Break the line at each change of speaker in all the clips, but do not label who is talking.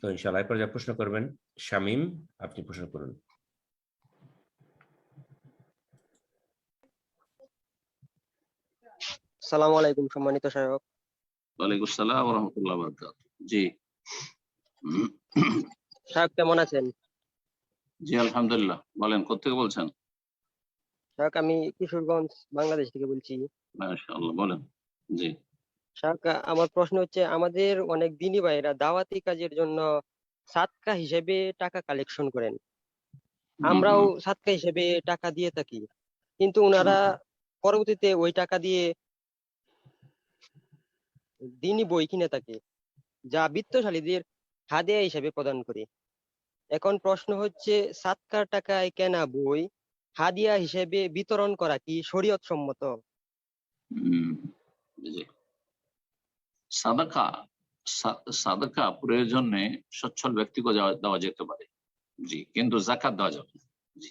তো ইনশাআল্লাহ এরপর যা প্রশ্ন করবেন শামীম, আপনি প্রশ্ন করুন।
আসসালামু আলাইকুম সম্মানিত সহায়ক।
ওয়ালাইকুম আসসালাম ওয়া রাহমাতুল্লাহি ওয়া বারাকাতুহু। জি
সহায়ক কেমন আছেন?
জি আলহামদুলিল্লাহ। বলেন, কোত্থেকে বলছেন?
সহায়ক আমি কিশোরগঞ্জ বাংলাদেশ থেকে বলছি।
মাশাআল্লাহ, বলেন। জি
সহায়ক আমার প্রশ্ন হচ্ছে, আমাদের অনেক দিনী ভাইরা দাওয়াতি কাজের জন্য সাদকা হিসেবে টাকা কালেকশন করেন,
হুম,
আমরাও
হুম,
সাদকা হিসেবে টাকা দিয়ে থাকি, কিন্তু ওনারা
হুম,
পরবর্তীতে ওই টাকা দিয়ে দিনী বই কিনে থাকে, যা বিত্তশালীদের হাদিয়া হিসেবে প্রদান করে। এখন প্রশ্ন হচ্ছে, সাদকার টাকায় কেনা বই হাদিয়া হিসেবে বিতরণ করা কি শরীয়ত সম্মত?
হুম, জি। সাদাকা সাদাকা প্রয়োজনে সচ্ছল ব্যক্তিকে দেওয়া যেতে পারে। জি, কিন্তু যাকাত দেওয়া যাবে না। জি,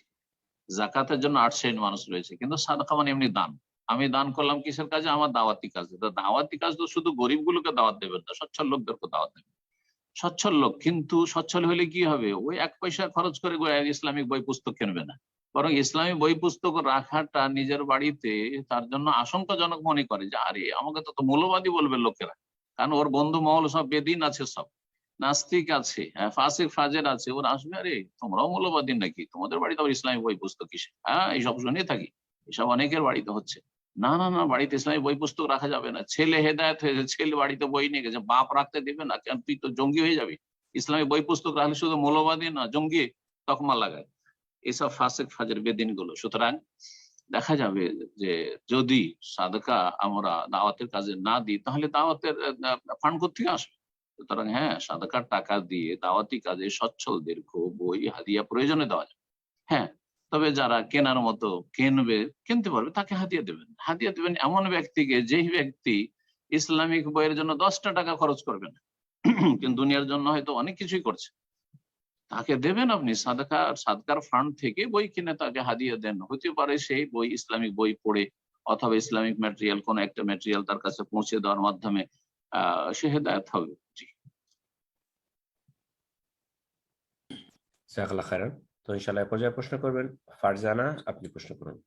যাকাতের জন্য ৮ শ্রেণীর মানুষ রয়েছে, কিন্তু সাদাকা মানে এমনি দান। আমি দান করলাম কিসের কাজে? আমার দাওয়াতি কাজে। তো দাওয়াতি কাজ তো শুধু গরিবগুলোকে দাওয়াত দেবেন না, সচ্ছল লোকদেরকে দাওয়াত দেবেন। সচ্ছল লোক, কিন্তু সচ্ছল হলে কি হবে? ওই ১ পয়সা খরচ করে ইসলামিক বই পুস্তক কিনবে না, বরং ইসলামী বই পুস্তক রাখাটা নিজের বাড়িতে তার জন্য আশঙ্কাজনক মনে করে যে আরে আমাকে তো মৌলবাদী বলবে লোকেরা, কারণ ওর বন্ধু মহল সব বেদিন আছে, সব নাস্তিক আছে, ফাসিক ফাজের আছে, ওরা আসবে আরে তোমরাও মৌলবাদী নাকি, তোমাদের বাড়িতে আবার ইসলামী বই পুস্তক কিসে? হ্যাঁ, এইসব শুনে থাকি, এসব অনেকের বাড়িতে হচ্ছে। না না না, বাড়িতে ইসলামী বই পুস্তক রাখা যাবে না। ছেলে হেদায়েত হয়েছে, ছেলে বাড়িতে বই নিয়ে গেছে, বাপ রাখতে দেবে না কেন? তুই তো জঙ্গি হয়ে যাবি। ইসলামী বই পুস্তক রাখলে শুধু মৌলবাদী না, জঙ্গি তকমা লাগায় এসব ফাসিক ফাজের বেদিন গুলো। সুতরাং দেখা যাবে যে যদি সাদকা আমরা দাওয়াতের কাজে না দিই, তাহলে দাওয়াতের ফান্ড কোথেকে আসবে? সুতরাং হ্যাঁ, সাদকার টাকা দিয়ে দাওয়াতি কাজে সচ্ছলদের বই হাদিয়া প্রয়োজনে দেওয়া যায়। হ্যাঁ, তবে যারা কেনার মতো কিনতে পারবে তাকে হাদিয়া দেবেন। হাদিয়া দেবেন এমন ব্যক্তিকে, যেই ব্যক্তি ইসলামিক বইয়ের জন্য ১০টা টাকা খরচ করবে না, কিন্তু দুনিয়ার জন্য হয়তো অনেক কিছুই করছে, তাকে দেবেন আপনি সাদকার ফান্ড থেকে বই কিনে তাকে হাদিয়া দেন। হতে পারে সেই বই ইসলামিক বই পড়ে, অথবা ইসলামিক ম্যাটেরিয়াল, কোন একটা ম্যাটেরিয়াল তার কাছে পৌঁছে দেওয়ার মাধ্যমে সে হেদায়েত হবে। জি
জাযাকাল্লাহ খাইরান। তো ইনশাআল্লাহ এ পর্যায়ে প্রশ্ন করবেন ফারজানা, আপনি প্রশ্ন করুন।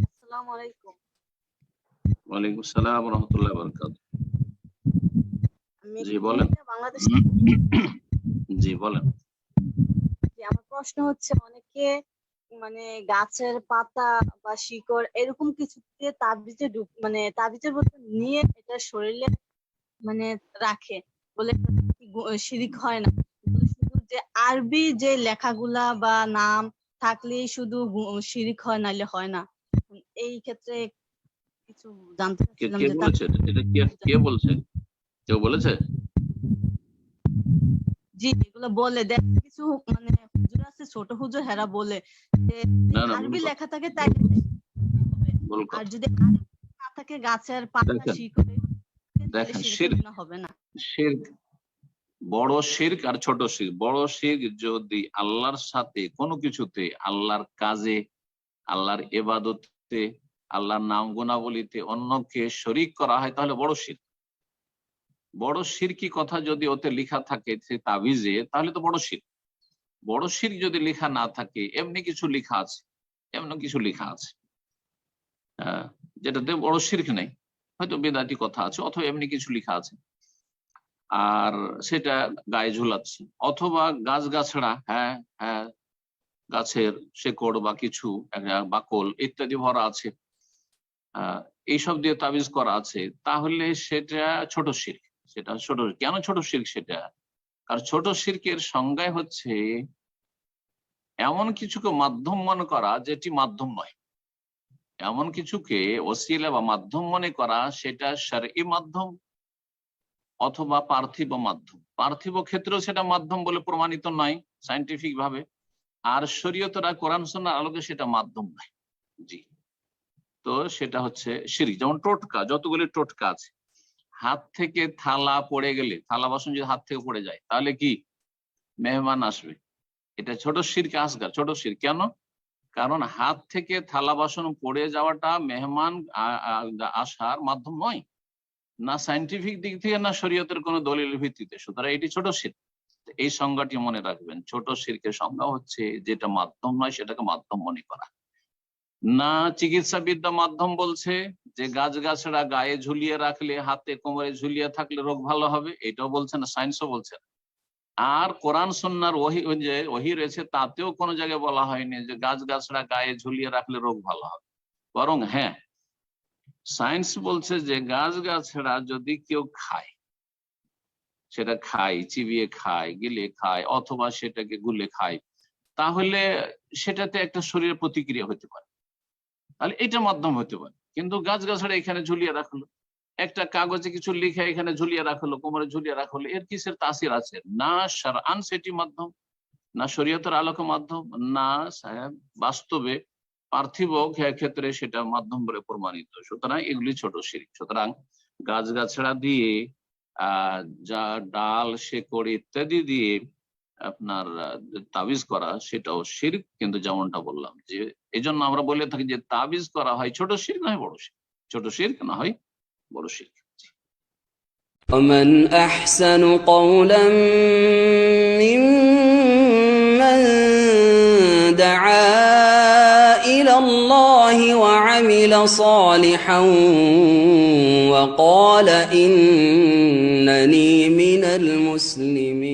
আসসালামু আলাইকুম।
ওয়ালাইকুম আসসালাম ওয়া রাহমাতুল্লাহি ওয়া বারাকাতুহু।
আমি
জি বলেন।
বাংলাদেশ।
জি বলেন।
আমার প্রশ্ন হচ্ছে, অনেকে মানে গাছের পাতা বা শিকড় এরকম কিছু দিয়ে মানে তাবিজের মতো নিয়ে এটা শরীরে মানে রাখে, বলে শিরিক হয় না? বলে শুধু যে আরবি যে লেখাগুলা বা নাম থাকলেই শুধু শিরিক হয়, নাইলে হয় না। এই ক্ষেত্রে কিছু জানতে চাচ্ছিলাম
কে
যে
বলেছে এটা? কে বলছে? কেউ বলেছে?
জি, এগুলো বলে দেখ কিছু মানে হুজুর আছে, ছোট হুজুর, হেরা বলে যে
না না, ভুল
আরবি
কথা,
লেখা থাকে তাই
ভুল
আর
কথা।
যদি আরবি না থাকে, গাছের পাতা
দেখেন
শিকড়ে, তাহলে
দেখেন
শিরকের
শিরক,
গুনাহ হবে না।
শিরক, বড় শিরক আর ছোট শিরক। বড় শিরক যদি আল্লাহর সাথে কোনো কিছুতে, আল্লাহর কাজে, আল্লাহর ইবাদতে, আল্লাহর নাম গুণাবলীতে অন্যকে শরিক করা হয়, তাহলে বড় শিরক। বড় শিরকি কথা যদি ওতে লেখা থাকে সে তাবিজে, তাহলে তো বড় শিরক। বড় শিরক যদি লেখা না থাকে, এমনি কিছু লেখা আছে, এমন কিছু লেখা আছে যেটাতে বড় শিরক নেই, হয়তো বেদাতি কথা আছে, অথবা এমনি কিছু লেখা আছে, আর সেটা গায়ে ঝুলাচ্ছে, অথবা গাছগাছড়া, হ্যাঁ হ্যাঁ, গাছের শেকড় বা কিছু বাকল ইত্যাদি ভরা আছে, এইসব দিয়ে তাবিজ করা আছে, তাহলে সেটা ছোট শিরক। সেটা ছোট। কেন ছোট শিরক সেটা? কারণ ছোট শিরকের সংজ্ঞায় হচ্ছে এমন কিছুকে মাধ্যম মনে করা যেটি মাধ্যম নয়, এমন কিছুকে ওসিলা বা মাধ্যম মনে করা, সেটা শারঈ মাধ্যম অথবা পার্থিব মাধ্যম। পার্থিব ক্ষেত্রেও সেটা মাধ্যম বলে প্রমাণিত নয় সায়েন্টিফিক ভাবে, আর শরীয়তরা কোরআন সুন্নাহর আলোকে সেটা মাধ্যম নয়। জি, তো সেটা হচ্ছে শিরক। যেমন টোটকা, যতগুলি টোটকা আছে, হাত থেকে থালা পড়ে গেলে, থালা বাসন যদি হাত থেকে পড়ে যায়, তাহলে কি মেহমান আসবে? এটা ছোট শিরক আসগার, ছোট শিরক। কেন? কারণ হাত থেকে থালা বাসন পড়ে যাওয়াটা মেহমান আসার মাধ্যম নয়। না সায়েন্টিফিক দিক থেকে, না শরীয়তের কোনো দলিলের ভিত্তিতে। সুতরাং এটি ছোট শিরক। এই সংজ্ঞাটি মনে রাখবেন। ছোট শিরকের সংজ্ঞা হচ্ছে যেটা মাধ্যম নয় সেটাকে মাধ্যম মনে করা। না চিকিৎসাবিদ্যা মাধ্যম বলছে যে গাছগাছড়া গায়ে ঝুলিয়ে রাখলে, হাতে কোমরে ঝুলিয়ে থাকলে রোগ ভালো হবে, এটাও বলছে না, সায়েন্সও বলছে না। আর কোরআন সুন্নাহর ওহী রয়েছে, তাতেও কোনো জায়গায় বলা হয়নি যে গাছগাছড়া গায়ে ঝুলিয়ে রাখলে রোগ ভালো হবে। বরং হ্যাঁ, সায়েন্স বলছে যে গাছগাছড়া যদি কেউ খায়, সেটা খায়, চিবিয়ে খায়, গিলে খায়, অথবা সেটাকে গুলে খায়, তাহলে সেটাতে একটা শরীরের প্রতিক্রিয়া হতে পারে, তাহলে এটা মাধ্যম হতে পারে। কিন্তু গাছগাছড়া এখানে ঝুলিয়ে রাখলো, একটা কাগজে কিছু লিখে এখানে ঝুলিয়ে রাখলো, কোমরে ঝুলিয়ে রাখলো, এর কিসের তাসির আছে? না শারআন সেটি মাধ্যম, না শরীয়তের আলোকে মাধ্যম, না বাস্তবে পার্থিব ক্ষেত্রে সেটা মাধ্যম বলে প্রমাণিত। সুতরাং এগুলি ছোট শিরক। সুতরাং গাছগাছড়া দিয়ে যা ডাল, শেকড় ইত্যাদি দিয়ে আপনার তাবিজ করা, সেটাও শিরক। কিন্তু যেমনটা বললাম যে এই জন্য আমরা বলে থাকি যে তাবিজ করা হয় ছোট শিরক না হয় বড় শিরক, ছোট শিরক না হয় বড় শিরক।
ومن أحسن قولا ممن دعا إلى الله وعمل صالحا وقال إنني من المسلمين